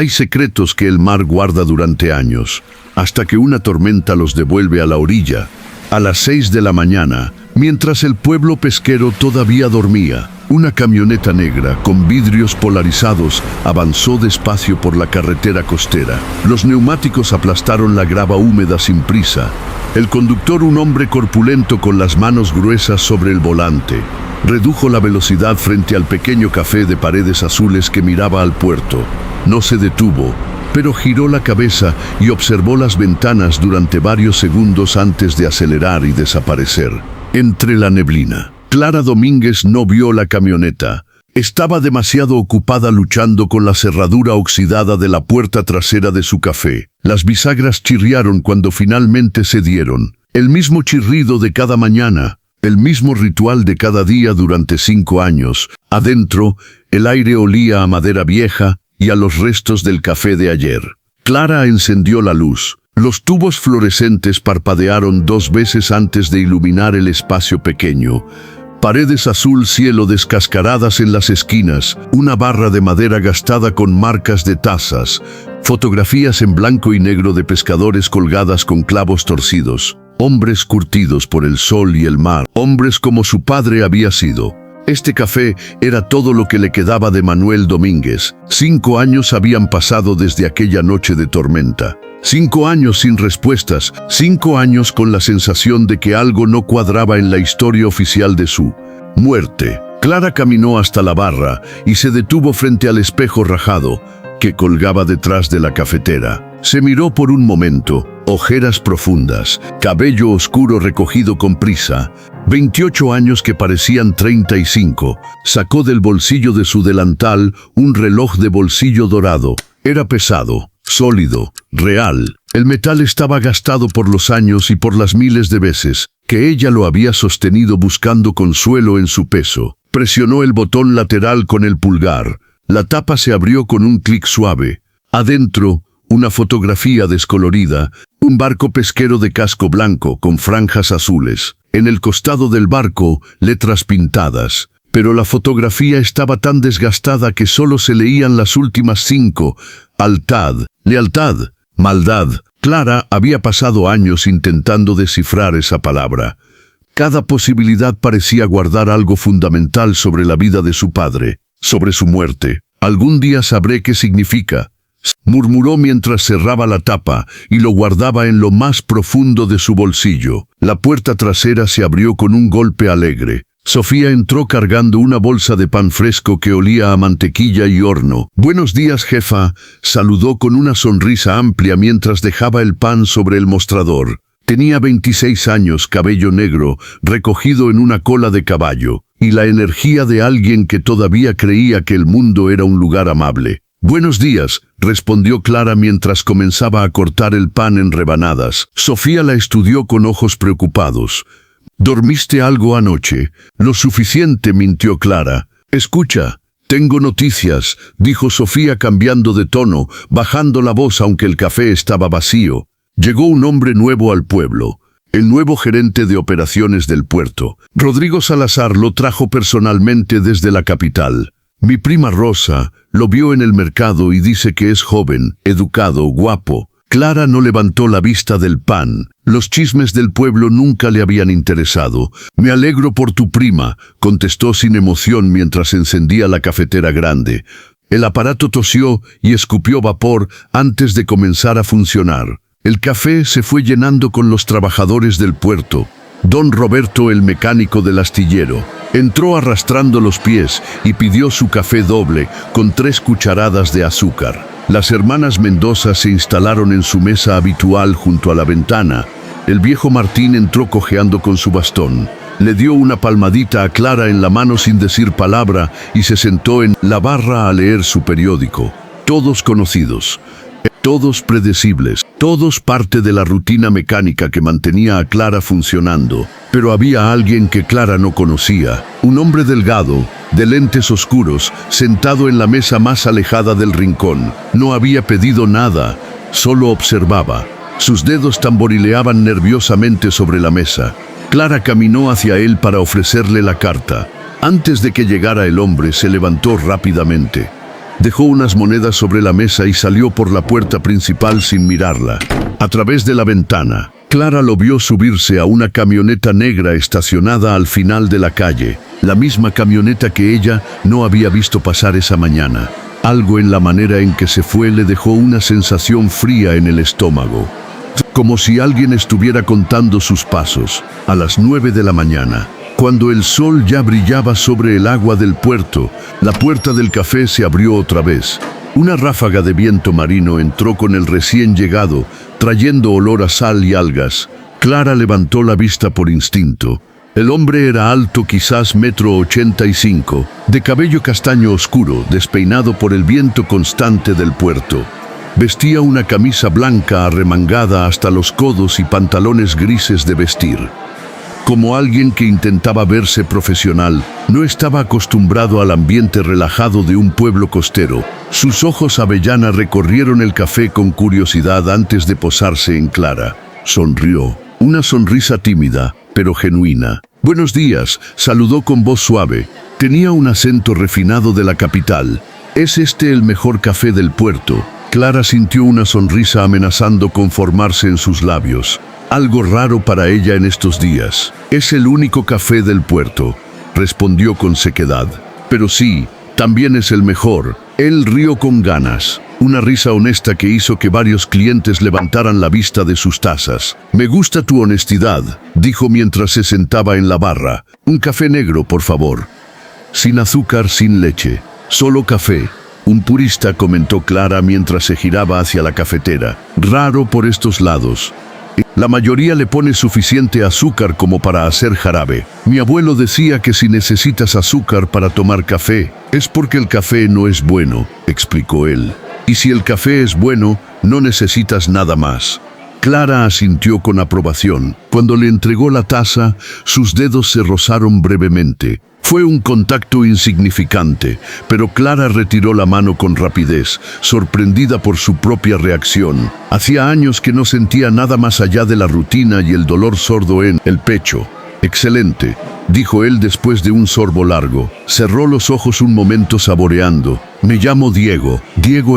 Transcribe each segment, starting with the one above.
Hay secretos que el mar guarda durante años, hasta que una tormenta los devuelve a la orilla. A las 6 de la mañana, mientras el pueblo pesquero todavía dormía, una camioneta negra con vidrios polarizados avanzó despacio por la carretera costera. Los neumáticos aplastaron la grava húmeda sin prisa. El conductor, un hombre corpulento con las manos gruesas sobre el volante, redujo la velocidad frente al pequeño café de paredes azules que miraba al puerto. No se detuvo, pero giró la cabeza y observó las ventanas durante varios segundos antes de acelerar y desaparecer entre la neblina. Clara Domínguez no vio la camioneta. Estaba demasiado ocupada luchando con la cerradura oxidada de la puerta trasera de su café. Las bisagras chirriaron cuando finalmente cedieron. El mismo chirrido de cada mañana, el mismo ritual de cada día durante 5 años. Adentro, el aire olía a madera vieja y a los restos del café de ayer. Clara encendió la luz. Los tubos fluorescentes parpadearon 2 veces antes de iluminar el espacio pequeño. Paredes azul cielo descascaradas en las esquinas, una barra de madera gastada con marcas de tazas, fotografías en blanco y negro de pescadores colgadas con clavos torcidos, hombres curtidos por el sol y el mar, hombres como su padre había sido. Este café era todo lo que le quedaba de Manuel Domínguez. 5 años habían pasado desde aquella noche de tormenta. 5 años sin respuestas, 5 años con la sensación de que algo no cuadraba en la historia oficial de su muerte. Clara caminó hasta la barra y se detuvo frente al espejo rajado que colgaba detrás de la cafetera. Se miró por un momento, ojeras profundas, cabello oscuro recogido con prisa, 28 años que parecían 35. Sacó del bolsillo de su delantal un reloj de bolsillo dorado. Era pesado, sólido, real. El metal estaba gastado por los años y por las miles de veces que ella lo había sostenido buscando consuelo en su peso. Presionó el botón lateral con el pulgar. La tapa se abrió con un clic suave. Adentro, una fotografía descolorida, un barco pesquero de casco blanco con franjas azules. En el costado del barco, letras pintadas. Pero la fotografía estaba tan desgastada que solo se leían las últimas 5. Lealtad, maldad. Clara había pasado años intentando descifrar esa palabra. Cada posibilidad parecía guardar algo fundamental sobre la vida de su padre, sobre su muerte. Algún día sabré qué significa, murmuró mientras cerraba la tapa y lo guardaba en lo más profundo de su bolsillo. La puerta trasera se abrió con un golpe alegre. Sofía entró cargando una bolsa de pan fresco que olía a mantequilla y horno. «Buenos días, jefa», saludó con una sonrisa amplia mientras dejaba el pan sobre el mostrador. Tenía 26 años, cabello negro, recogido en una cola de caballo, y la energía de alguien que todavía creía que el mundo era un lugar amable. «Buenos días», respondió Clara mientras comenzaba a cortar el pan en rebanadas. Sofía la estudió con ojos preocupados. «¿Dormiste algo anoche?» «Lo suficiente», mintió Clara. «Escucha, tengo noticias», dijo Sofía cambiando de tono, bajando la voz aunque el café estaba vacío. Llegó un hombre nuevo al pueblo, el nuevo gerente de operaciones del puerto. Rodrigo Salazar lo trajo personalmente desde la capital. Mi prima Rosa lo vio en el mercado y dice que es joven, educado, guapo. Clara no levantó la vista del pan. Los chismes del pueblo nunca le habían interesado. «Me alegro por tu prima», contestó sin emoción mientras encendía la cafetera grande. El aparato tosió y escupió vapor antes de comenzar a funcionar. El café se fue llenando con los trabajadores del puerto. Don Roberto, el mecánico del astillero, entró arrastrando los pies y pidió su café doble con 3 cucharadas de azúcar. Las hermanas Mendoza se instalaron en su mesa habitual junto a la ventana. El viejo Martín entró cojeando con su bastón. Le dio una palmadita a Clara en la mano sin decir palabra y se sentó en la barra a leer su periódico. Todos conocidos, todos predecibles, todos parte de la rutina mecánica que mantenía a Clara funcionando. Pero había alguien que Clara no conocía, un hombre delgado, de lentes oscuros, sentado en la mesa más alejada del rincón. No había pedido nada, solo observaba. Sus dedos tamborileaban nerviosamente sobre la mesa. Clara caminó hacia él para ofrecerle la carta. Antes de que llegara el hombre, se levantó rápidamente. Dejó unas monedas sobre la mesa y salió por la puerta principal sin mirarla. A través de la ventana, Clara lo vio subirse a una camioneta negra estacionada al final de la calle, la misma camioneta que ella no había visto pasar esa mañana. Algo en la manera en que se fue le dejó una sensación fría en el estómago, como si alguien estuviera contando sus pasos. A las 9 de la mañana, cuando el sol ya brillaba sobre el agua del puerto, la puerta del café se abrió otra vez. Una ráfaga de viento marino entró con el recién llegado, trayendo olor a sal y algas. Clara levantó la vista por instinto. El hombre era alto, quizás 1,85 m, de cabello castaño oscuro, despeinado por el viento constante del puerto. Vestía una camisa blanca arremangada hasta los codos y pantalones grises de vestir. Como alguien que intentaba verse profesional, no estaba acostumbrado al ambiente relajado de un pueblo costero. Sus ojos avellana recorrieron el café con curiosidad antes de posarse en Clara. Sonrió, una sonrisa tímida, pero genuina. «Buenos días», saludó con voz suave. Tenía un acento refinado de la capital. «¿Es este el mejor café del puerto?». Clara sintió una sonrisa amenazando con formarse en sus labios. Algo raro para ella en estos días. «Es el único café del puerto», respondió con sequedad. «Pero sí, también es el mejor». Él rió con ganas, una risa honesta que hizo que varios clientes levantaran la vista de sus tazas. «Me gusta tu honestidad», dijo mientras se sentaba en la barra. «Un café negro, por favor». «Sin azúcar, sin leche. Solo café». Un purista, comentó Clara mientras se giraba hacia la cafetera. «Raro por estos lados. La mayoría le pone suficiente azúcar como para hacer jarabe. Mi abuelo decía que si necesitas azúcar para tomar café, es porque el café no es bueno», explicó él. «Y si el café es bueno, no necesitas nada más». Clara asintió con aprobación. Cuando le entregó la taza, sus dedos se rozaron brevemente. Fue un contacto insignificante, pero Clara retiró la mano con rapidez, sorprendida por su propia reacción. Hacía años que no sentía nada más allá de la rutina y el dolor sordo en el pecho. «Excelente», dijo él después de un sorbo largo. Cerró los ojos un momento saboreando. «Me llamo Diego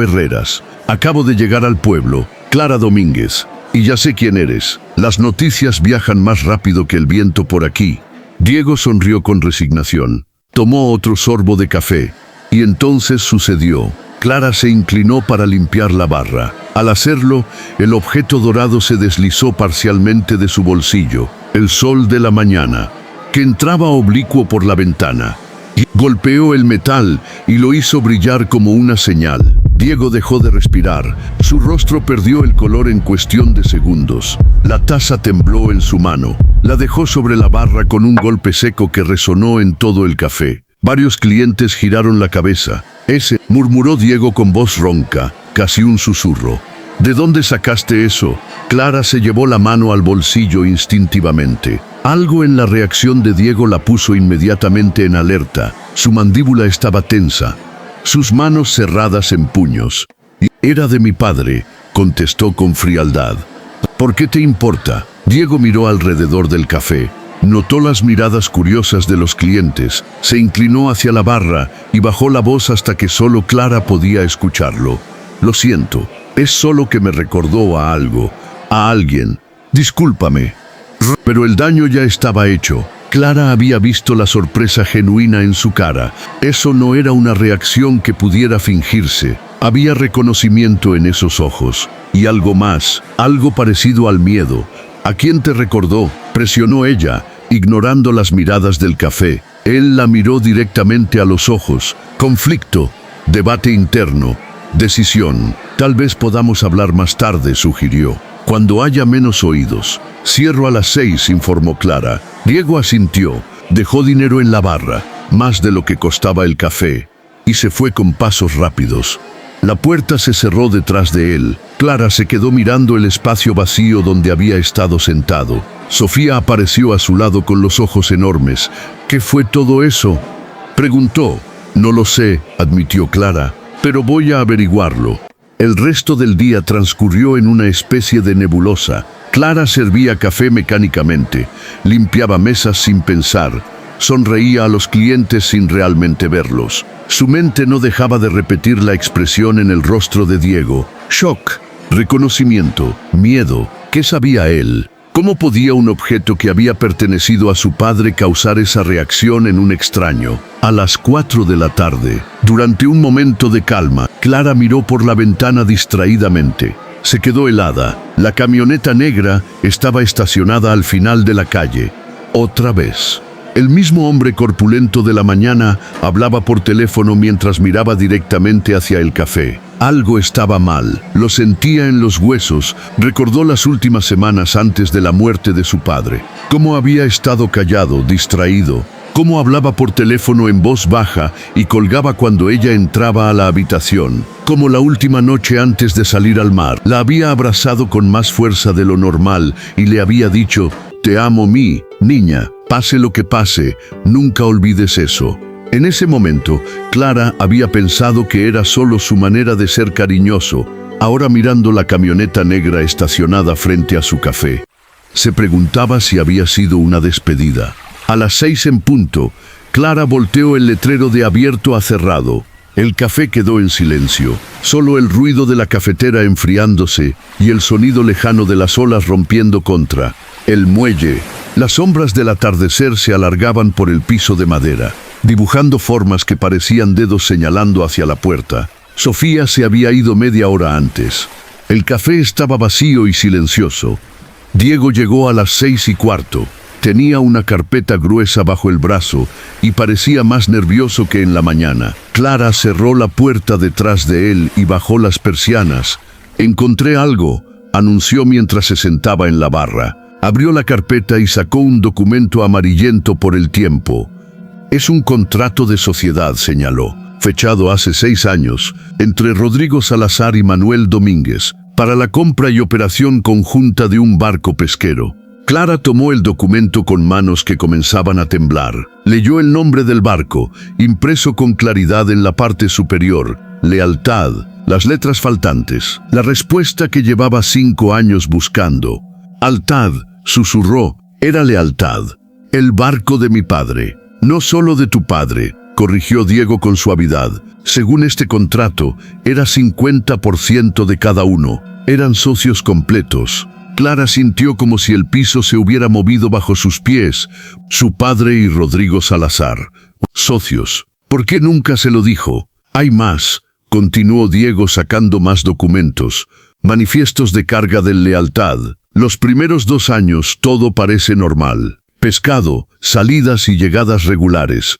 Herreras. Acabo de llegar al pueblo, Clara Domínguez. Y ya sé quién eres. Las noticias viajan más rápido que el viento por aquí». Diego sonrió con resignación. Tomó otro sorbo de café. Y entonces sucedió. Clara se inclinó para limpiar la barra. Al hacerlo, el objeto dorado se deslizó parcialmente de su bolsillo. El sol de la mañana, que entraba oblicuo por la ventana, golpeó el metal y lo hizo brillar como una señal. Diego dejó de respirar. Su rostro perdió el color en cuestión de segundos. La taza tembló en su mano. La dejó sobre la barra con un golpe seco que resonó en todo el café. Varios clientes giraron la cabeza. «Ese», murmuró Diego con voz ronca, casi un susurro. «¿De dónde sacaste eso?». Clara se llevó la mano al bolsillo instintivamente. Algo en la reacción de Diego la puso inmediatamente en alerta. Su mandíbula estaba tensa, sus manos cerradas en puños. «Era de mi padre», contestó con frialdad. «¿Por qué te importa?». Diego miró alrededor del café. Notó las miradas curiosas de los clientes, se inclinó hacia la barra y bajó la voz hasta que solo Clara podía escucharlo. «Lo siento, es solo que me recordó a algo, a alguien. Discúlpame». Pero el daño ya estaba hecho. Clara había visto la sorpresa genuina en su cara. Eso no era una reacción que pudiera fingirse. Había reconocimiento en esos ojos. Y algo más, algo parecido al miedo. «¿A quién te recordó?», presionó ella, ignorando las miradas del café. Él la miró directamente a los ojos. «Conflicto, debate interno, decisión. Tal vez podamos hablar más tarde», sugirió. «Cuando haya menos oídos». «Cierro a las 6», informó Clara. Diego asintió, dejó dinero en la barra, más de lo que costaba el café, y se fue con pasos rápidos. La puerta se cerró detrás de él. Clara se quedó mirando el espacio vacío donde había estado sentado. Sofía apareció a su lado con los ojos enormes. «¿Qué fue todo eso?», preguntó. «No lo sé», admitió Clara, «pero voy a averiguarlo». El resto del día transcurrió en una especie de nebulosa. Clara servía café mecánicamente, limpiaba mesas sin pensar. Sonreía a los clientes sin realmente verlos. Su mente no dejaba de repetir la expresión en el rostro de Diego. Shock, reconocimiento, miedo. ¿Qué sabía él? ¿Cómo podía un objeto que había pertenecido a su padre causar esa reacción en un extraño? A las 4 de la tarde, durante un momento de calma, Clara miró por la ventana distraídamente. Se quedó helada. La camioneta negra estaba estacionada al final de la calle. Otra vez. El mismo hombre corpulento de la mañana hablaba por teléfono mientras miraba directamente hacia el café. Algo estaba mal, lo sentía en los huesos. Recordó las últimas semanas antes de la muerte de su padre. Cómo había estado callado, distraído. Cómo hablaba por teléfono en voz baja y colgaba cuando ella entraba a la habitación. Como la última noche antes de salir al mar, la había abrazado con más fuerza de lo normal y le había dicho: «Te amo, mi niña, pase lo que pase, nunca olvides eso». En ese momento, Clara había pensado que era solo su manera de ser cariñoso. Ahora, mirando la camioneta negra estacionada frente a su café, se preguntaba si había sido una despedida. A las 6 en punto, Clara volteó el letrero de abierto a cerrado. El café quedó en silencio. Solo el ruido de la cafetera enfriándose y el sonido lejano de las olas rompiendo contra el muelle. Las sombras del atardecer se alargaban por el piso de madera, dibujando formas que parecían dedos señalando hacia la puerta. Sofía se había ido media hora antes. El café estaba vacío y silencioso. Diego llegó a las 6:15. Tenía una carpeta gruesa bajo el brazo y parecía más nervioso que en la mañana. Clara cerró la puerta detrás de él y bajó las persianas. «Encontré algo», anunció mientras se sentaba en la barra. Abrió la carpeta y sacó un documento amarillento por el tiempo. «Es un contrato de sociedad», señaló, fechado hace 6 años, entre Rodrigo Salazar y Manuel Domínguez, para la compra y operación conjunta de un barco pesquero. Clara tomó el documento con manos que comenzaban a temblar. Leyó el nombre del barco, impreso con claridad en la parte superior: Lealtad. Las letras faltantes. La respuesta que llevaba 5 años buscando. «Altad», susurró, «era lealtad. El barco de mi padre». «No solo de tu padre», corrigió Diego con suavidad. «Según este contrato, era 50% de cada uno. Eran socios completos». Clara sintió como si el piso se hubiera movido bajo sus pies. Su padre y Rodrigo Salazar. Socios. ¿Por qué nunca se lo dijo? «Hay más», continuó Diego sacando más documentos. «Manifiestos de carga de lealtad. Los primeros 2 años todo parece normal. Pescado, salidas y llegadas regulares.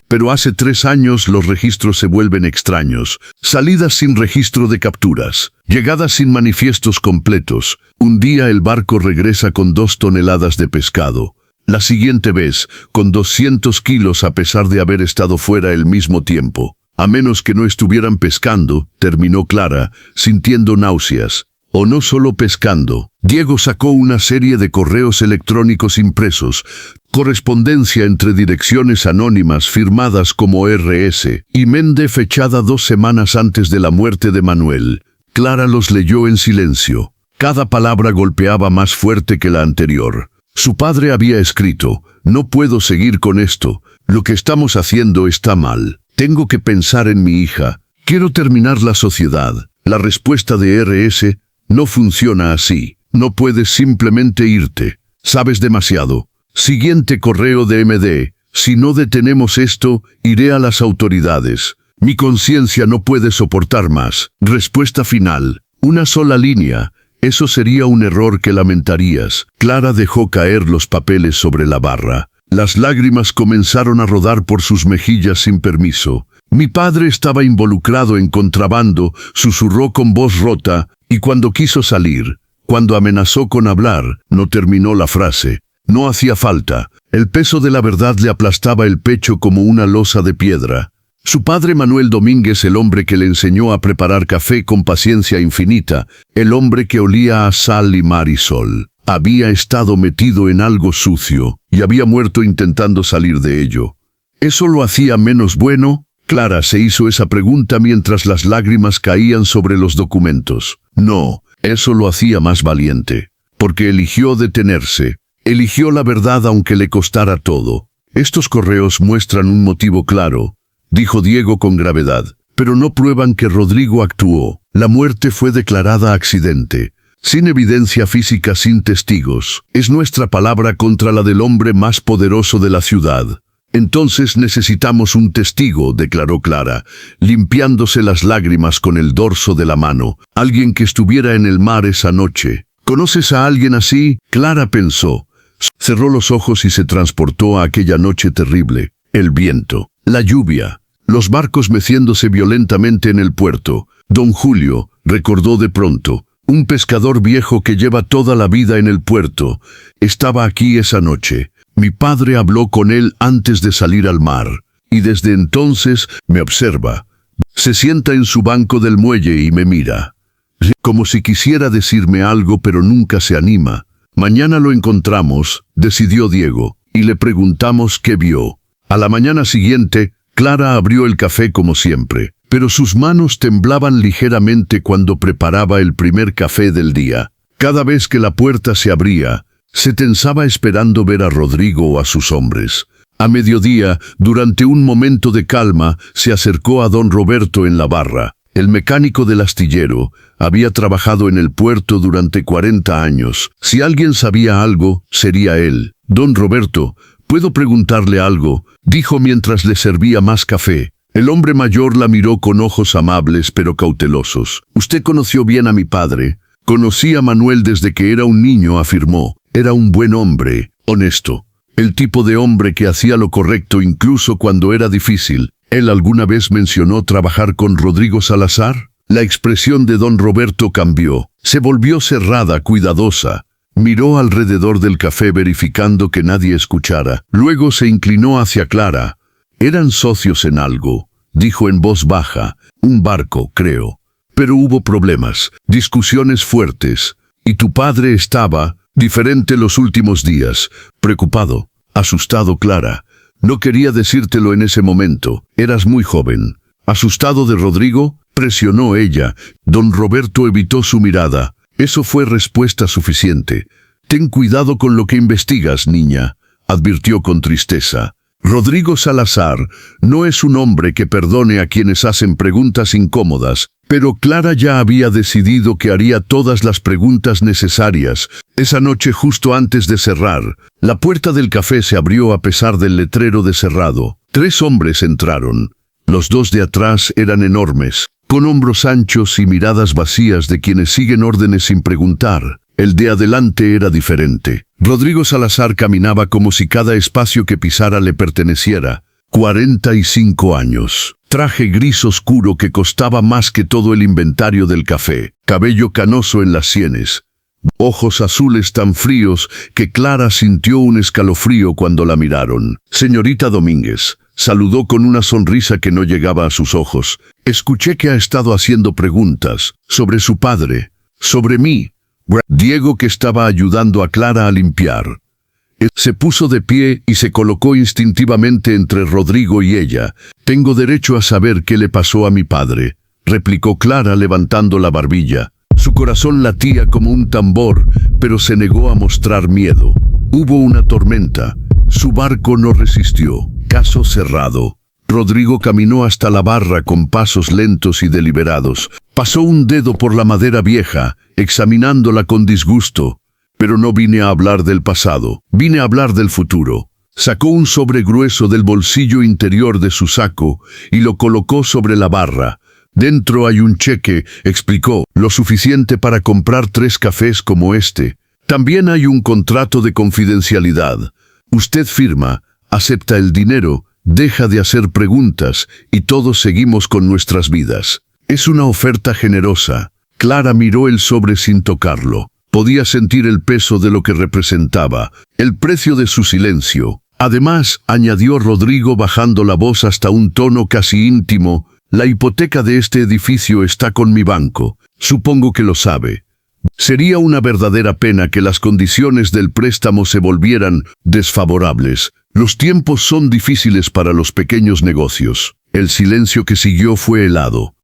Pero hace 3 años los registros se vuelven extraños. Salidas sin registro de capturas. Llegadas sin manifiestos completos. Un día el barco regresa con 2 toneladas de pescado. La siguiente vez, con 200 kilos a pesar de haber estado fuera el mismo tiempo. A menos que no estuvieran pescando», terminó Clara, sintiendo náuseas. «O no solo pescando». Diego sacó una serie de correos electrónicos impresos, correspondencia entre direcciones anónimas firmadas como RS y Mende fechada 2 semanas antes de la muerte de Manuel. Clara los leyó en silencio. Cada palabra golpeaba más fuerte que la anterior. Su padre había escrito: «No puedo seguir con esto. Lo que estamos haciendo está mal. Tengo que pensar en mi hija. Quiero terminar la sociedad». La respuesta de RS: «No funciona así. No puedes simplemente irte. Sabes demasiado». Siguiente correo de MD: «Si no detenemos esto, iré a las autoridades. Mi conciencia no puede soportar más». Respuesta final: «Una sola línea. Eso sería un error que lamentarías». Clara dejó caer los papeles sobre la barra. Las lágrimas comenzaron a rodar por sus mejillas sin permiso. «Mi padre estaba involucrado en contrabando», susurró con voz rota, «y cuando quiso salir, cuando amenazó con hablar», no terminó la frase. No hacía falta. El peso de la verdad le aplastaba el pecho como una losa de piedra. Su padre Manuel Domínguez, el hombre que le enseñó a preparar café con paciencia infinita, el hombre que olía a sal y mar y sol, había estado metido en algo sucio y había muerto intentando salir de ello. ¿Eso lo hacía menos bueno? Clara se hizo esa pregunta mientras las lágrimas caían sobre los documentos. No, eso lo hacía más valiente, porque eligió detenerse. Eligió la verdad aunque le costara todo. Estos correos muestran un motivo claro, dijo Diego con gravedad, pero no prueban que Rodrigo actuó. La muerte fue declarada accidente. Sin evidencia física, sin testigos. Es nuestra palabra contra la del hombre más poderoso de la ciudad. Entonces necesitamos un testigo, declaró Clara, limpiándose las lágrimas con el dorso de la mano. Alguien que estuviera en el mar esa noche. ¿Conoces a alguien así? Clara pensó. Cerró los ojos y se transportó a aquella noche terrible. El viento, la lluvia, los barcos meciéndose violentamente en el puerto. Don Julio, recordó de pronto, un pescador viejo que lleva toda la vida en el puerto, estaba aquí esa noche. Mi padre habló con él antes de salir al mar, y desde entonces me observa. Se sienta en su banco del muelle y me mira, como si quisiera decirme algo, pero nunca se anima. Mañana lo encontramos, decidió Diego, y le preguntamos qué vio. A la mañana siguiente, Clara abrió el café como siempre, pero sus manos temblaban ligeramente cuando preparaba el primer café del día. Cada vez que la puerta se abría, se tensaba esperando ver a Rodrigo o a sus hombres. A mediodía, durante un momento de calma, se acercó a don Roberto en la barra. El mecánico del astillero había trabajado en el puerto durante 40 años. Si alguien sabía algo, sería él. Don Roberto, ¿puedo preguntarle algo?, dijo mientras le servía más café. El hombre mayor la miró con ojos amables pero cautelosos. Usted conoció bien a mi padre. Conocí a Manuel desde que era un niño, afirmó. Era un buen hombre, honesto. El tipo de hombre que hacía lo correcto incluso cuando era difícil. ¿Él alguna vez mencionó trabajar con Rodrigo Salazar? La expresión de don Roberto cambió. Se volvió cerrada, cuidadosa. Miró alrededor del café verificando que nadie escuchara. Luego se inclinó hacia Clara. Eran socios en algo, dijo en voz baja. Un barco, creo. Pero hubo problemas, discusiones fuertes. Y tu padre estaba diferente los últimos días, preocupado, asustado. Clara. No quería decírtelo en ese momento, eras muy joven. ¿Asustado de Rodrigo?, presionó ella. Don Roberto evitó su mirada. Eso fue respuesta suficiente. Ten cuidado con lo que investigas, niña, advirtió con tristeza. Rodrigo Salazar no es un hombre que perdone a quienes hacen preguntas incómodas, pero Clara ya había decidido que haría todas las preguntas necesarias. Esa noche, justo antes de cerrar, la puerta del café se abrió a pesar del letrero de cerrado. 3 hombres entraron. Los 2 de atrás eran enormes, con hombros anchos y miradas vacías de quienes siguen órdenes sin preguntar. El de adelante era diferente. Rodrigo Salazar caminaba como si cada espacio que pisara le perteneciera. 45 años. Traje gris oscuro que costaba más que todo el inventario del café. Cabello canoso en las sienes. Ojos azules tan fríos que Clara sintió un escalofrío cuando la miraron. Señorita Domínguez, saludó con una sonrisa que no llegaba a sus ojos. Escuché que ha estado haciendo preguntas sobre su padre, sobre mí. Diego, que estaba ayudando a Clara a limpiar, se puso de pie y se colocó instintivamente entre Rodrigo y ella. Tengo derecho a saber qué le pasó a mi padre, replicó Clara levantando la barbilla. Su corazón latía como un tambor, pero se negó a mostrar miedo. Hubo una tormenta. Su barco no resistió. Caso cerrado. Rodrigo caminó hasta la barra con pasos lentos y deliberados. Pasó un dedo por la madera vieja, examinándola con disgusto. Pero no vine a hablar del pasado, vine a hablar del futuro. Sacó un sobre grueso del bolsillo interior de su saco y lo colocó sobre la barra. Dentro hay un cheque, explicó, lo suficiente para comprar 3 cafés como este. También hay un contrato de confidencialidad. Usted firma, acepta el dinero, deja de hacer preguntas y todos seguimos con nuestras vidas. Es una oferta generosa. Clara miró el sobre sin tocarlo. Podía sentir el peso de lo que representaba, el precio de su silencio. Además, añadió Rodrigo bajando la voz hasta un tono casi íntimo, la hipoteca de este edificio está con mi banco. Supongo que lo sabe. Sería una verdadera pena que las condiciones del préstamo se volvieran desfavorables. Los tiempos son difíciles para los pequeños negocios. El silencio que siguió fue helado.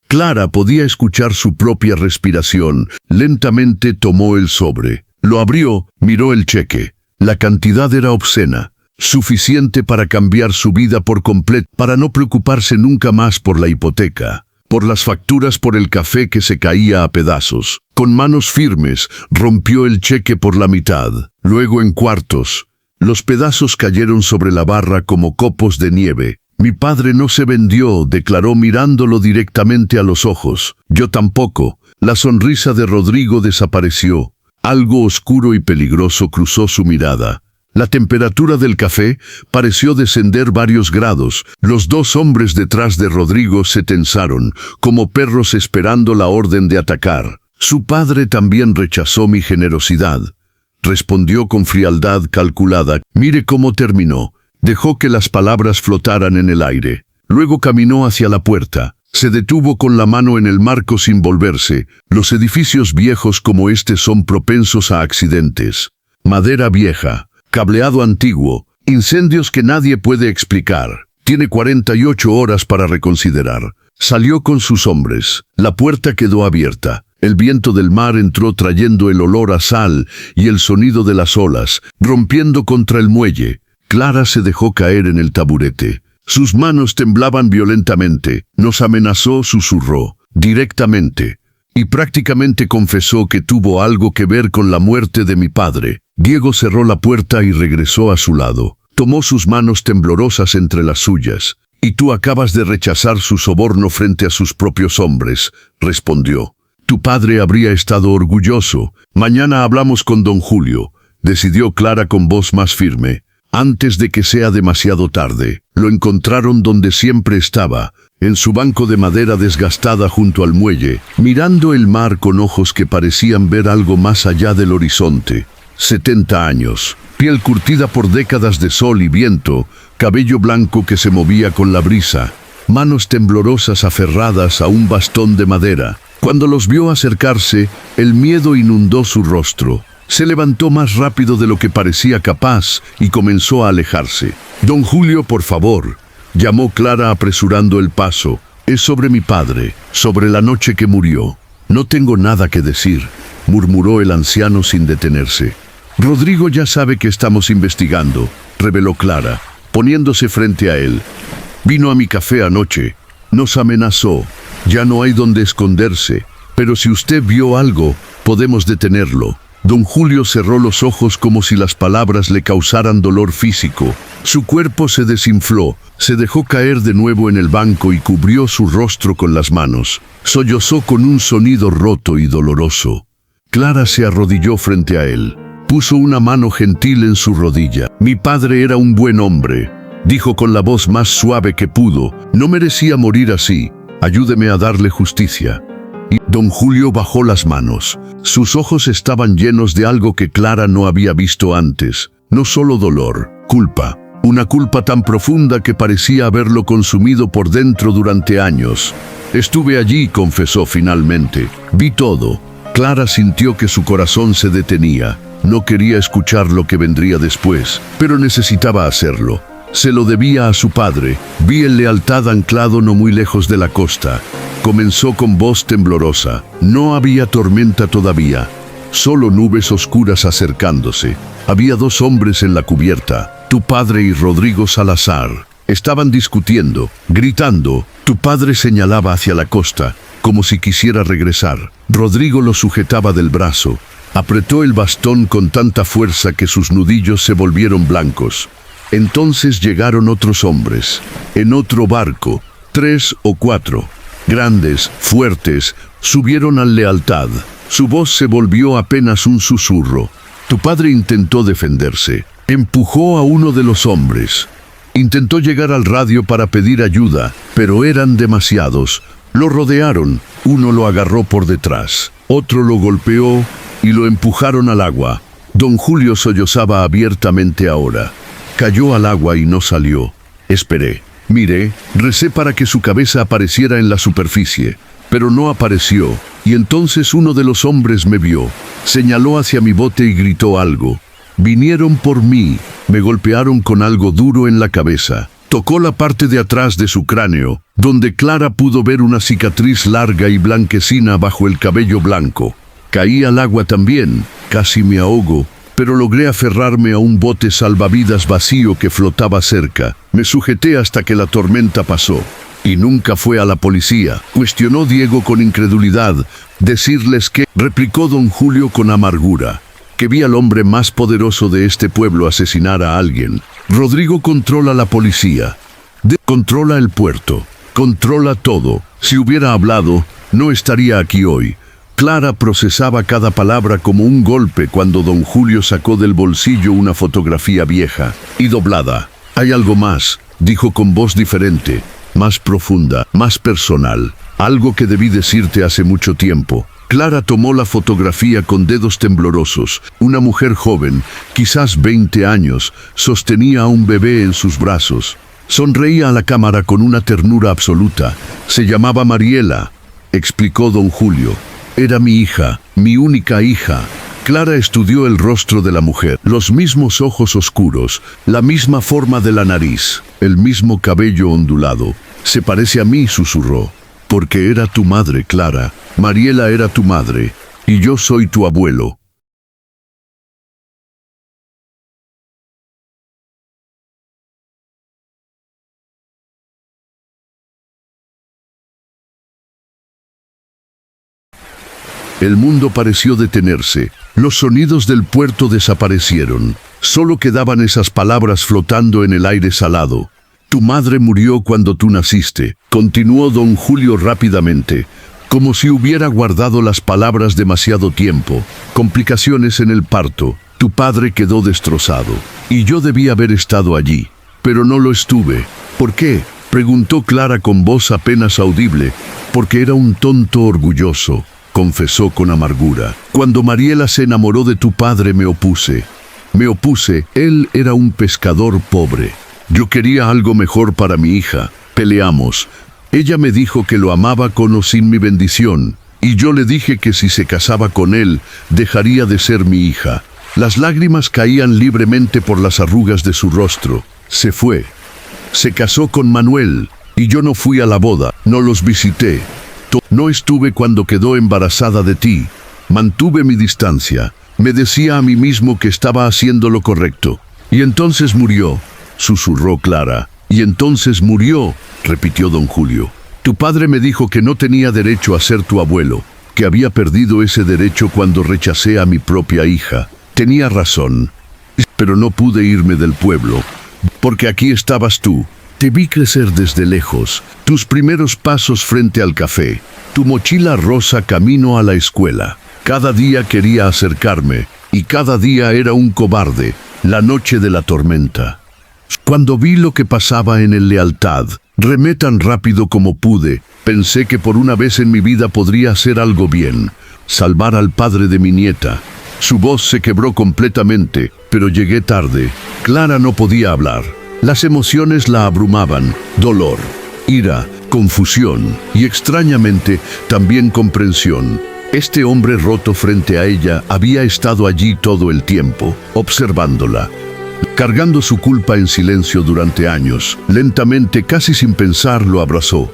Clara podía escuchar su propia respiración. Lentamente tomó el sobre. Lo abrió, miró el cheque. La cantidad era obscena, suficiente para cambiar su vida por completo, para no preocuparse nunca más por la hipoteca, por las facturas, por el café que se caía a pedazos. Con manos firmes, rompió el cheque por la mitad, luego en cuartos. Los pedazos cayeron sobre la barra como copos de nieve. Mi padre no se vendió, declaró mirándolo directamente a los ojos. Yo tampoco. La sonrisa de Rodrigo desapareció. Algo oscuro y peligroso cruzó su mirada. La temperatura del café pareció descender varios grados. Los dos hombres detrás de Rodrigo se tensaron, como perros esperando la orden de atacar. Su padre también rechazó mi generosidad. Respondió con frialdad calculada. Mire cómo terminó. Dejó que las palabras flotaran en el aire. Luego caminó hacia la puerta. Se detuvo con la mano en el marco sin volverse. Los edificios viejos como este son propensos a accidentes. Madera vieja, cableado antiguo, incendios que nadie puede explicar. Tiene 48 horas para reconsiderar. Salió con sus hombres. La puerta quedó abierta. El viento del mar entró trayendo el olor a sal y el sonido de las olas, rompiendo contra el muelle. Clara se dejó caer en el taburete. Sus manos temblaban violentamente. Nos amenazó, susurró, directamente. Y prácticamente confesó que tuvo algo que ver con la muerte de mi padre. Diego cerró la puerta y regresó a su lado. Tomó sus manos temblorosas entre las suyas. «Y tú acabas de rechazar su soborno frente a sus propios hombres», respondió. «Tu padre habría estado orgulloso. Mañana hablamos con don Julio», decidió Clara con voz más firme. Antes de que sea demasiado tarde, lo encontraron donde siempre estaba, en su banco de madera desgastada junto al muelle, mirando el mar con ojos que parecían ver algo más allá del horizonte. 70 años, piel curtida por décadas de sol y viento, cabello blanco que se movía con la brisa, manos temblorosas aferradas a un bastón de madera. Cuando los vio acercarse, el miedo inundó su rostro. Se levantó más rápido de lo que parecía capaz y comenzó a alejarse. «Don Julio, por favor», llamó Clara apresurando el paso. «Es sobre mi padre, sobre la noche que murió». «No tengo nada que decir», murmuró el anciano sin detenerse. «Rodrigo ya sabe que estamos investigando», reveló Clara, poniéndose frente a él. «Vino a mi café anoche. Nos amenazó. Ya no hay donde esconderse. Pero si usted vio algo, podemos detenerlo». Don Julio cerró los ojos como si las palabras le causaran dolor físico. Su cuerpo se desinfló, se dejó caer de nuevo en el banco y cubrió su rostro con las manos. Sollozó con un sonido roto y doloroso. Clara se arrodilló frente a él. Puso una mano gentil en su rodilla. «Mi padre era un buen hombre», dijo con la voz más suave que pudo. «No merecía morir así. Ayúdeme a darle justicia». Don Julio bajó las manos. Sus ojos estaban llenos de algo que Clara no había visto antes. No solo dolor, culpa. Una culpa tan profunda que parecía haberlo consumido por dentro durante años. «Estuve allí», confesó finalmente. «Vi todo». Clara sintió que su corazón se detenía. No quería escuchar lo que vendría después, pero necesitaba hacerlo. Se lo debía a su padre. «Vi el lealtad anclado no muy lejos de la costa». Comenzó con voz temblorosa. No había tormenta todavía, solo nubes oscuras acercándose. Había dos hombres en la cubierta, tu padre y Rodrigo Salazar. Estaban discutiendo, gritando. Tu padre señalaba hacia la costa, como si quisiera regresar. Rodrigo lo sujetaba del brazo. Apretó el bastón con tanta fuerza que sus nudillos se volvieron blancos. Entonces llegaron otros hombres, en otro barco, 3 o 4. Grandes, fuertes, subieron al Lealtad. Su voz se volvió apenas un susurro. Tu padre intentó defenderse. Empujó a uno de los hombres. Intentó llegar al radio para pedir ayuda, pero eran demasiados. Lo rodearon. Uno lo agarró por detrás. Otro lo golpeó y lo empujaron al agua. Don Julio sollozaba abiertamente ahora. Cayó al agua y no salió. Esperé. Miré, recé para que su cabeza apareciera en la superficie, pero no apareció, y entonces uno de los hombres me vio, señaló hacia mi bote y gritó algo. Vinieron por mí, me golpearon con algo duro en la cabeza. Tocó la parte de atrás de su cráneo, donde Clara pudo ver una cicatriz larga y blanquecina bajo el cabello blanco. Caí al agua también, casi me ahogo. pero logré aferrarme a un bote salvavidas vacío que flotaba cerca. Me sujeté hasta que la tormenta pasó. Y nunca fue a la policía, cuestionó Diego con incredulidad. Decirles que, replicó don Julio con amargura, que vi al hombre más poderoso de este pueblo asesinar a alguien. Rodrigo controla la policía, controla el puerto, controla todo. Si hubiera hablado, no estaría aquí hoy. Clara procesaba cada palabra como un golpe cuando don Julio sacó del bolsillo una fotografía vieja y doblada. Hay algo más, dijo con voz diferente, más profunda, más personal. Algo que debí decirte hace mucho tiempo. Clara tomó la fotografía con dedos temblorosos. Una mujer joven, quizás 20 años, sostenía a un bebé en sus brazos. Sonreía a la cámara con una ternura absoluta. Se llamaba Mariela, explicó don Julio. Era mi hija, mi única hija. Clara estudió el rostro de la mujer. Los mismos ojos oscuros, la misma forma de la nariz, el mismo cabello ondulado. Se parece a mí, susurró. Porque era tu madre, Clara. Mariela era tu madre, y yo soy tu abuelo. El mundo pareció detenerse. Los sonidos del puerto desaparecieron. Solo quedaban esas palabras flotando en el aire salado. Tu madre murió cuando tú naciste, continuó don Julio rápidamente, como si hubiera guardado las palabras demasiado tiempo. Complicaciones en el parto. Tu padre quedó destrozado. Y yo debí haber estado allí. Pero no lo estuve. ¿Por qué? Preguntó Clara con voz apenas audible. Porque era un tonto orgulloso, confesó con amargura. Cuando Mariela se enamoró de tu padre me opuse. Él era un pescador pobre. Yo quería algo mejor para mi hija. Peleamos. Ella me dijo que lo amaba con o sin mi bendición, y yo le dije que si se casaba con él, dejaría de ser mi hija. Las lágrimas caían libremente por las arrugas de su rostro. Se fue. Se casó con Manuel, y yo no fui a la boda, no los visité. No estuve cuando quedó embarazada de ti. Mantuve mi distancia. Me decía a mí mismo que estaba haciendo lo correcto. Y entonces murió, susurró Clara. Y entonces murió, repitió don Julio. Tu padre me dijo que no tenía derecho a ser tu abuelo, que había perdido ese derecho cuando rechacé a mi propia hija. Tenía razón, pero no pude irme del pueblo, porque aquí estabas tú. Te vi crecer desde lejos, tus primeros pasos frente al café, tu mochila rosa camino a la escuela. Cada día quería acercarme, y cada día era un cobarde, la noche de la tormenta. Cuando vi lo que pasaba en el Lealtad, remé tan rápido como pude. Pensé que por una vez en mi vida podría hacer algo bien, salvar al padre de mi nieta. Su voz se quebró completamente, pero llegué tarde. Clara no podía hablar. Las emociones la abrumaban, dolor, ira, confusión y extrañamente también comprensión. Este hombre roto frente a ella había estado allí todo el tiempo, observándola, cargando su culpa en silencio durante años. Lentamente, casi sin pensar, lo abrazó.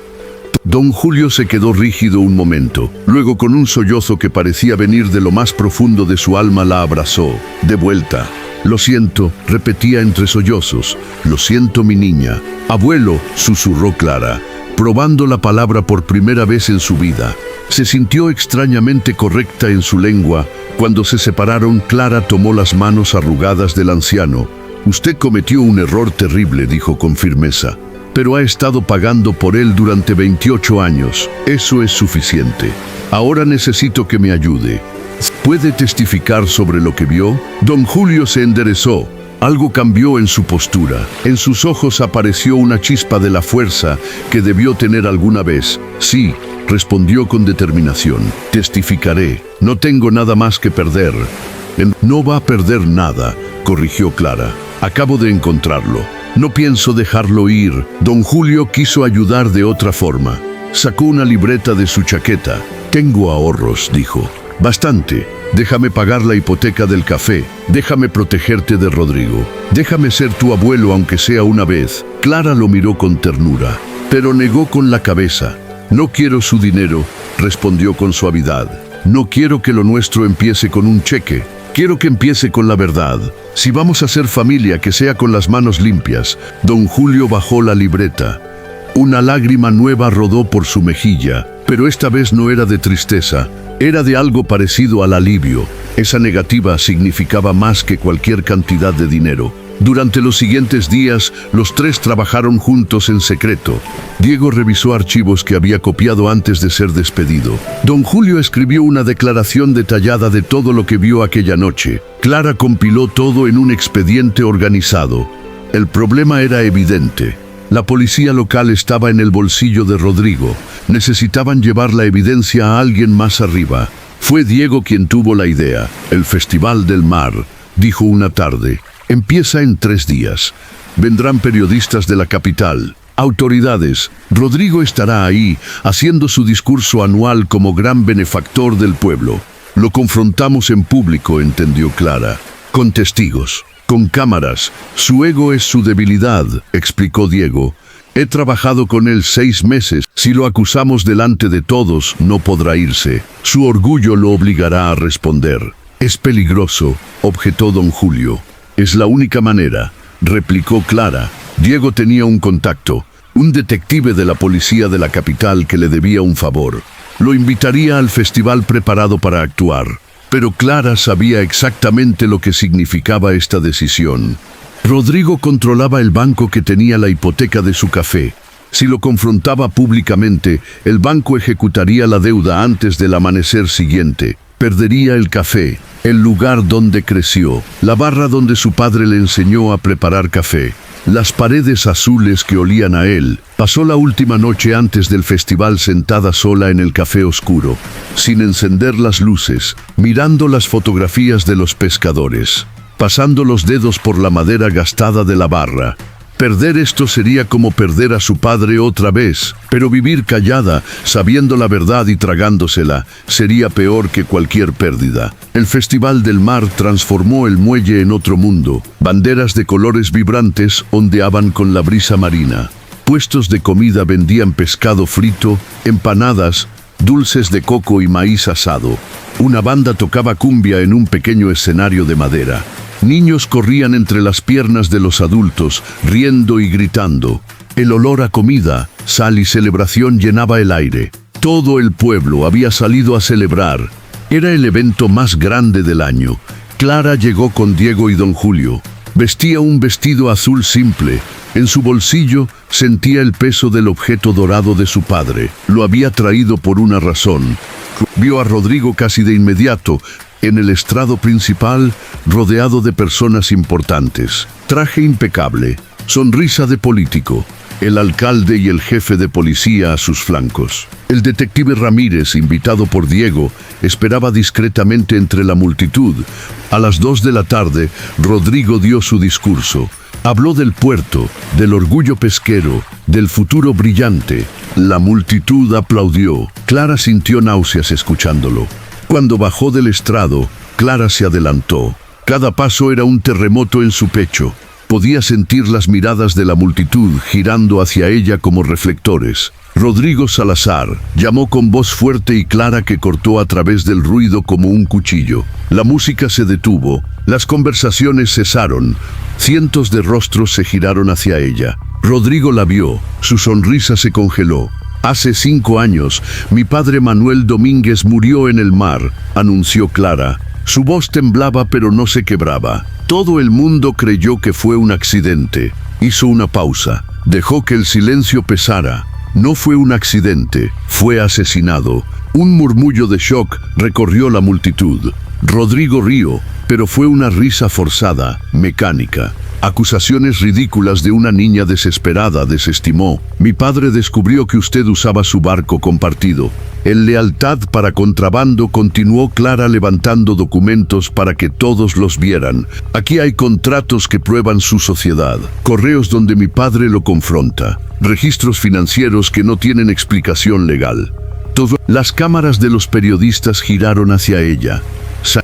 Don Julio se quedó rígido un momento. Luego, con un sollozo que parecía venir de lo más profundo de su alma, la abrazó. De vuelta. Lo siento, repetía entre sollozos. Lo siento, mi niña. Abuelo, susurró Clara, probando la palabra por primera vez en su vida. Se sintió extrañamente correcta en su lengua. Cuando se separaron, Clara tomó las manos arrugadas del anciano. Usted cometió un error terrible, dijo con firmeza, pero ha estado pagando por él durante 28 años. Eso es suficiente. Ahora necesito que me ayude. ¿Puede testificar sobre lo que vio? Don Julio se enderezó. Algo cambió en su postura. En sus ojos apareció una chispa de la fuerza que debió tener alguna vez. Sí, respondió con determinación. Testificaré. No tengo nada más que perder. No va a perder nada, corrigió Clara. Acabo de encontrarlo. No pienso dejarlo ir. Don Julio quiso ayudar de otra forma. Sacó una libreta de su chaqueta. Tengo ahorros, dijo. Bastante. Déjame pagar la hipoteca del café. Déjame protegerte de Rodrigo. Déjame ser tu abuelo aunque sea una vez. Clara lo miró con ternura, pero negó con la cabeza. No quiero su dinero, respondió con suavidad. No quiero que lo nuestro empiece con un cheque. Quiero que empiece con la verdad. Si vamos a ser familia, que sea con las manos limpias. Don Julio bajó la libreta. Una lágrima nueva rodó por su mejilla, pero esta vez no era de tristeza, era de algo parecido al alivio. Esa negativa significaba más que cualquier cantidad de dinero. Durante los siguientes días, los tres trabajaron juntos en secreto. Diego revisó archivos que había copiado antes de ser despedido. Don Julio escribió una declaración detallada de todo lo que vio aquella noche. Clara compiló todo en un expediente organizado. El problema era evidente. La policía local estaba en el bolsillo de Rodrigo. Necesitaban llevar la evidencia a alguien más arriba. Fue Diego quien tuvo la idea. El Festival del Mar, dijo una tarde. Empieza en 3 días. Vendrán periodistas de la capital, autoridades. Rodrigo estará ahí, haciendo su discurso anual como gran benefactor del pueblo. Lo confrontamos en público, entendió Clara. Con testigos, con cámaras. Su ego es su debilidad, explicó Diego. He trabajado con él 6 meses. Si lo acusamos delante de todos, no podrá irse. Su orgullo lo obligará a responder. Es peligroso, objetó don Julio. Es la única manera, replicó Clara. Diego tenía un contacto, un detective de la policía de la capital que le debía un favor. Lo invitaría al festival preparado para actuar. Pero Clara sabía exactamente lo que significaba esta decisión. Rodrigo controlaba el banco que tenía la hipoteca de su café. Si lo confrontaba públicamente, el banco ejecutaría la deuda antes del amanecer siguiente. Perdería el café, el lugar donde creció, la barra donde su padre le enseñó a preparar café, las paredes azules que olían a él. Pasó la última noche antes del festival sentada sola en el café oscuro, sin encender las luces, mirando las fotografías de los pescadores, pasando los dedos por la madera gastada de la barra. Perder esto sería como perder a su padre otra vez, pero vivir callada, sabiendo la verdad y tragándosela, sería peor que cualquier pérdida. El Festival del Mar transformó el muelle en otro mundo. Banderas de colores vibrantes ondeaban con la brisa marina. Puestos de comida vendían pescado frito, empanadas, dulces de coco y maíz asado. Una banda tocaba cumbia en un pequeño escenario de madera. Niños corrían entre las piernas de los adultos, riendo y gritando. El olor a comida, sal y celebración llenaba el aire. Todo el pueblo había salido a celebrar. Era el evento más grande del año. Clara llegó con Diego y don Julio. Vestía un vestido azul simple. En su bolsillo sentía el peso del objeto dorado de su padre. Lo había traído por una razón. Vio a Rodrigo casi de inmediato, en el estrado principal, rodeado de personas importantes. Traje impecable, sonrisa de político, el alcalde y el jefe de policía a sus flancos. El detective Ramírez, invitado por Diego, esperaba discretamente entre la multitud. A las 2 de la tarde, Rodrigo dio su discurso. Habló del puerto, del orgullo pesquero, del futuro brillante. La multitud aplaudió. Clara sintió náuseas escuchándolo. Cuando bajó del estrado, Clara se adelantó. Cada paso era un terremoto en su pecho. Podía sentir las miradas de la multitud girando hacia ella como reflectores. Rodrigo Salazar llamó con voz fuerte y clara que cortó a través del ruido como un cuchillo. La música se detuvo, las conversaciones cesaron. Cientos de rostros se giraron hacia ella. Rodrigo la vio, su sonrisa se congeló. Hace 5 años, mi padre Manuel Domínguez murió en el mar, anunció Clara. Su voz temblaba pero no se quebraba. Todo el mundo creyó que fue un accidente. Hizo una pausa. Dejó que el silencio pesara. No fue un accidente, fue asesinado. Un murmullo de shock recorrió la multitud. Rodrigo rió, pero fue una risa forzada, mecánica. Acusaciones ridículas de una niña desesperada, desestimó. Mi padre descubrió que usted usaba su barco compartido. En lealtad para contrabando, continuó Clara levantando documentos para que todos los vieran. Aquí hay contratos que prueban su sociedad. Correos donde mi padre lo confronta. Registros financieros que no tienen explicación legal. Las cámaras de los periodistas giraron hacia ella.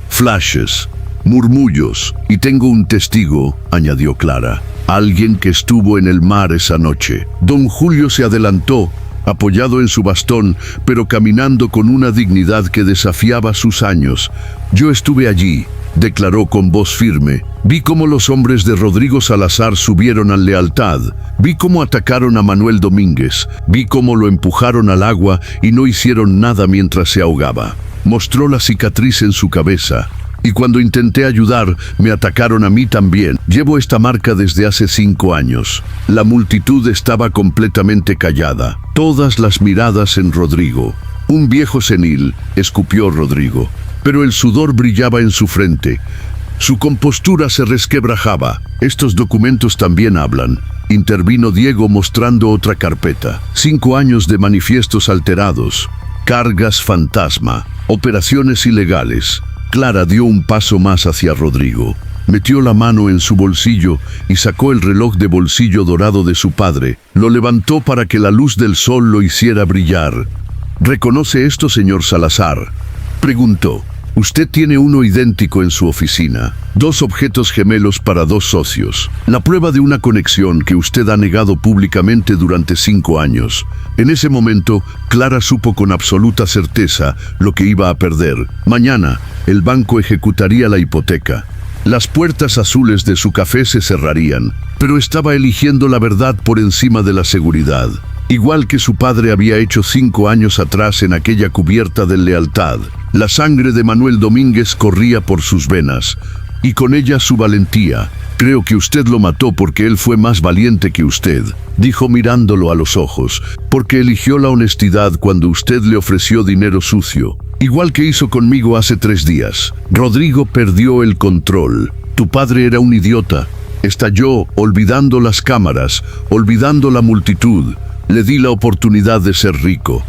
Flashes, murmullos, y tengo un testigo, añadió Clara. Alguien que estuvo en el mar esa noche. Don Julio se adelantó, apoyado en su bastón, pero caminando con una dignidad que desafiaba sus años. Yo estuve allí, declaró con voz firme. Vi cómo los hombres de Rodrigo Salazar subieron a Lealtad. Vi cómo atacaron a Manuel Domínguez. Vi cómo lo empujaron al agua y no hicieron nada mientras se ahogaba. Mostró la cicatriz en su cabeza. Y cuando intenté ayudar, me atacaron a mí también. Llevo esta marca desde hace 5 años. La multitud estaba completamente callada. Todas las miradas en Rodrigo. Un viejo senil, escupió Rodrigo. Pero el sudor brillaba en su frente. Su compostura se resquebrajaba. Estos documentos también hablan. Intervino Diego mostrando otra carpeta. 5 años de manifiestos alterados. Cargas fantasma. Operaciones ilegales. Clara dio un paso más hacia Rodrigo. Metió la mano en su bolsillo y sacó el reloj de bolsillo dorado de su padre. Lo levantó para que la luz del sol lo hiciera brillar. ¿Reconoce esto, señor Salazar?, preguntó. Usted tiene uno idéntico en su oficina. 2 objetos gemelos para 2 socios. La prueba de una conexión que usted ha negado públicamente durante 5 años. En ese momento, Clara supo con absoluta certeza lo que iba a perder. Mañana, el banco ejecutaría la hipoteca. Las puertas azules de su café se cerrarían, pero estaba eligiendo la verdad por encima de la seguridad. Igual que su padre había hecho 5 años atrás en aquella cubierta de Lealtad. La sangre de Manuel Domínguez corría por sus venas, y con ella su valentía. Creo que usted lo mató porque él fue más valiente que usted, dijo mirándolo a los ojos, porque eligió la honestidad cuando usted le ofreció dinero sucio, igual que hizo conmigo hace 3 días. Rodrigo perdió el control. Tu padre era un idiota. Estalló, olvidando las cámaras, olvidando la multitud. Le di la oportunidad de ser rico,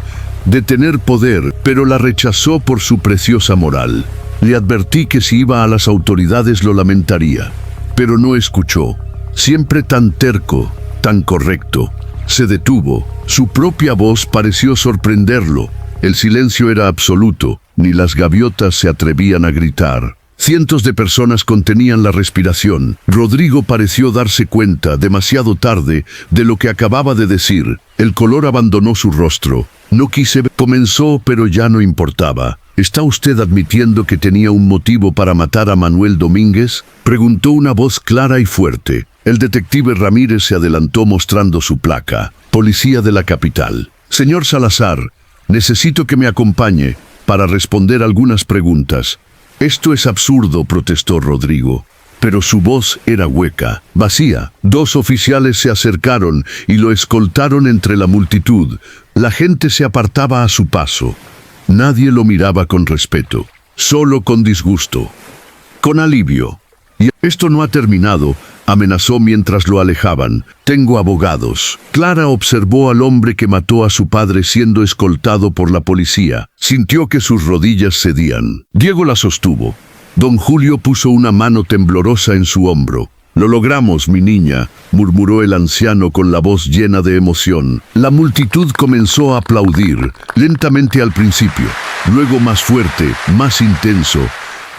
de tener poder, pero la rechazó por su preciosa moral. Le advertí que si iba a las autoridades lo lamentaría, pero no escuchó. Siempre tan terco, tan correcto. Se detuvo. Su propia voz pareció sorprenderlo. El silencio era absoluto, ni las gaviotas se atrevían a gritar. Cientos de personas contenían la respiración. Rodrigo pareció darse cuenta, demasiado tarde, de lo que acababa de decir. El color abandonó su rostro. No quise ver. Comenzó, pero ya no importaba. ¿Está usted admitiendo que tenía un motivo para matar a Manuel Domínguez?, preguntó una voz clara y fuerte. El detective Ramírez se adelantó mostrando su placa. Policía de la capital. Señor Salazar, necesito que me acompañe para responder algunas preguntas. Esto es absurdo, protestó Rodrigo. Pero su voz era hueca, vacía. 2 oficiales se acercaron y lo escoltaron entre la multitud. La gente se apartaba a su paso. Nadie lo miraba con respeto, solo con disgusto, con alivio. Y esto no ha terminado, amenazó mientras lo alejaban. Tengo abogados. Clara observó al hombre que mató a su padre siendo escoltado por la policía. Sintió que sus rodillas cedían. Diego la sostuvo. Don Julio puso una mano temblorosa en su hombro. Lo logramos, mi niña, murmuró el anciano con la voz llena de emoción. La multitud comenzó a aplaudir, lentamente al principio, luego más fuerte, más intenso.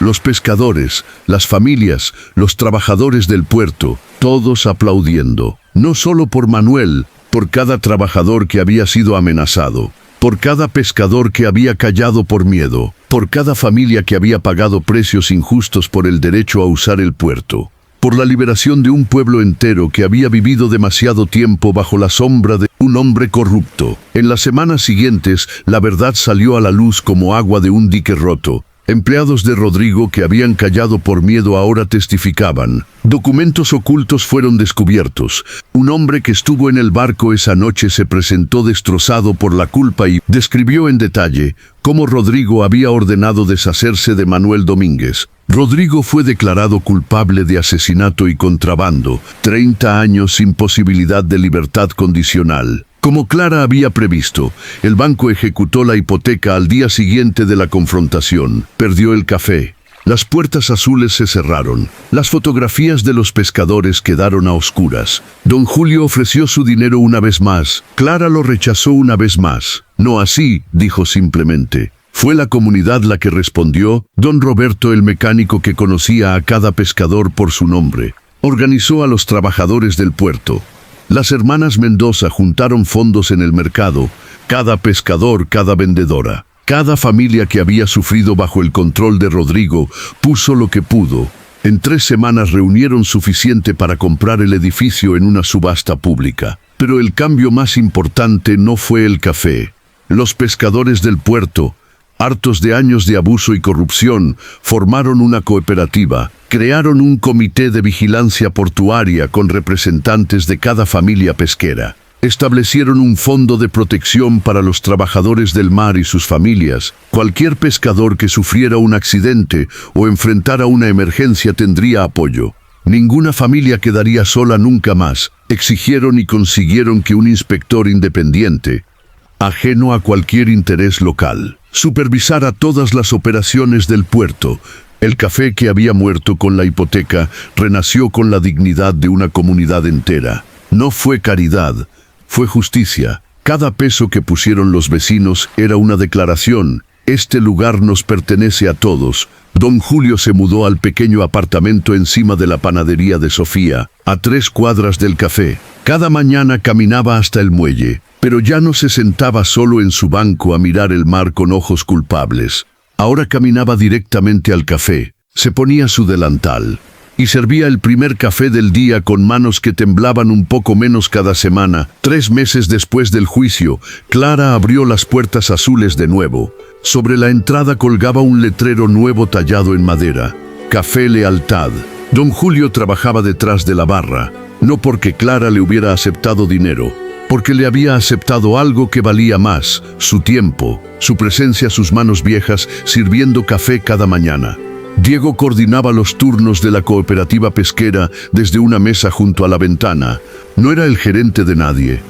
Los pescadores, las familias, los trabajadores del puerto, todos aplaudiendo. No solo por Manuel, por cada trabajador que había sido amenazado, por cada pescador que había callado por miedo, por cada familia que había pagado precios injustos por el derecho a usar el puerto, por la liberación de un pueblo entero que había vivido demasiado tiempo bajo la sombra de un hombre corrupto. En las semanas siguientes, la verdad salió a la luz como agua de un dique roto. Empleados de Rodrigo que habían callado por miedo ahora testificaban. Documentos ocultos fueron descubiertos. Un hombre que estuvo en el barco esa noche se presentó destrozado por la culpa y describió en detalle cómo Rodrigo había ordenado deshacerse de Manuel Domínguez. Rodrigo fue declarado culpable de asesinato y contrabando, 30 años sin posibilidad de libertad condicional. Como Clara había previsto, el banco ejecutó la hipoteca al día siguiente de la confrontación. Perdió el café. Las puertas azules se cerraron. Las fotografías de los pescadores quedaron a oscuras. Don Julio ofreció su dinero una vez más. Clara lo rechazó una vez más. No así, dijo simplemente. Fue la comunidad la que respondió. Don Roberto, el mecánico que conocía a cada pescador por su nombre, organizó a los trabajadores del puerto. Las hermanas Mendoza juntaron fondos en el mercado, cada pescador, cada vendedora. Cada familia que había sufrido bajo el control de Rodrigo puso lo que pudo. En 3 semanas reunieron suficiente para comprar el edificio en una subasta pública. Pero el cambio más importante no fue el café. Los pescadores del puerto, hartos de años de abuso y corrupción, formaron una cooperativa. Crearon un comité de vigilancia portuaria con representantes de cada familia pesquera. Establecieron un fondo de protección para los trabajadores del mar y sus familias. Cualquier pescador que sufriera un accidente o enfrentara una emergencia tendría apoyo. Ninguna familia quedaría sola nunca más. Exigieron y consiguieron que un inspector independiente, ajeno a cualquier interés local, supervisara todas las operaciones del puerto. El café, que había muerto con la hipoteca, renació con la dignidad de una comunidad entera. No fue caridad, fue justicia. Cada peso que pusieron los vecinos era una declaración: este lugar nos pertenece a todos. Don Julio se mudó al pequeño apartamento encima de la panadería de Sofía, a 3 cuadras del café. Cada mañana caminaba hasta el muelle, pero ya no se sentaba solo en su banco a mirar el mar con ojos culpables. Ahora caminaba directamente al café, se ponía su delantal y servía el primer café del día con manos que temblaban un poco menos cada semana. 3 meses después del juicio, Clara abrió las puertas azules de nuevo. Sobre la entrada colgaba un letrero nuevo tallado en madera: Café Lealtad. Don Julio trabajaba detrás de la barra, no porque Clara le hubiera aceptado dinero, porque le había aceptado algo que valía más: su tiempo, su presencia, sus manos viejas, sirviendo café cada mañana. Diego coordinaba los turnos de la cooperativa pesquera desde una mesa junto a la ventana. No era el gerente de nadie.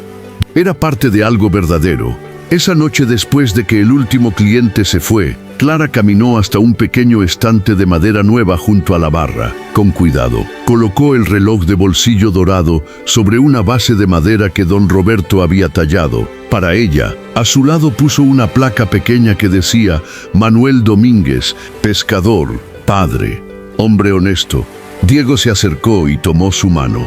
Era parte de algo verdadero. Esa noche, después de que el último cliente se fue, Clara caminó hasta un pequeño estante de madera nueva junto a la barra. Con cuidado, colocó el reloj de bolsillo dorado sobre una base de madera que don Roberto había tallado. Para ella, a su lado puso una placa pequeña que decía: Manuel Domínguez, pescador, padre, hombre honesto. Diego se acercó y tomó su mano.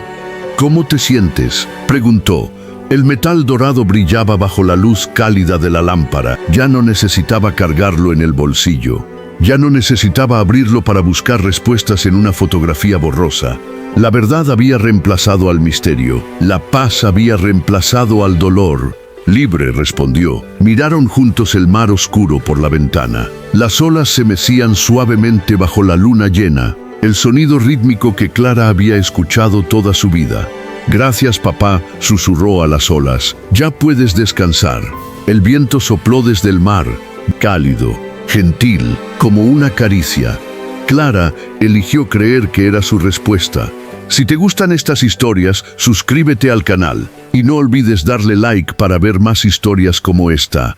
¿Cómo te sientes?, preguntó. El metal dorado brillaba bajo la luz cálida de la lámpara. Ya no necesitaba cargarlo en el bolsillo. Ya no necesitaba abrirlo para buscar respuestas en una fotografía borrosa. La verdad había reemplazado al misterio. La paz había reemplazado al dolor. Libre, respondió. Miraron juntos el mar oscuro por la ventana. Las olas se mecían suavemente bajo la luna llena, el sonido rítmico que Clara había escuchado toda su vida. Gracias, papá, susurró a las olas. Ya puedes descansar. El viento sopló desde el mar, cálido, gentil, como una caricia. Clara eligió creer que era su respuesta. Si te gustan estas historias, suscríbete al canal y no olvides darle like para ver más historias como esta.